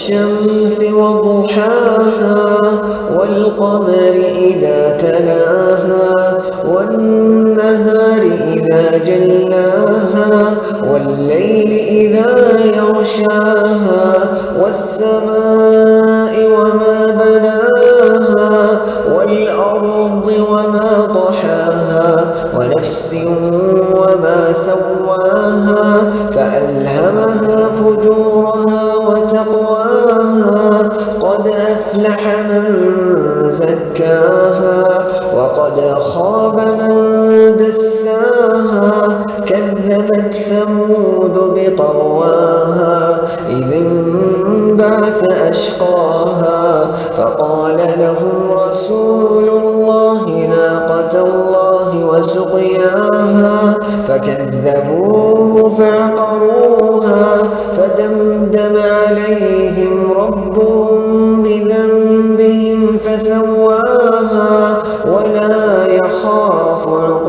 والشمس وضحاها والقمر إذا تلاها والنهار إذا جلاها والليل إذا يغشاها والسماء وما بناها والأرض وما طحاها ونفس وما سواها فألهمها فجورها وتقواها قد أفلح من زكاها وقد خاب من دساها كذبت ثمود بطغواها إذ انبعث أشقاها فقال لهم رسول الله ناقة الله وسقياها فكذبوه فعقروها فدمدم عليهم ربهم بذنبهم فسواها ولا يخاف عقباها.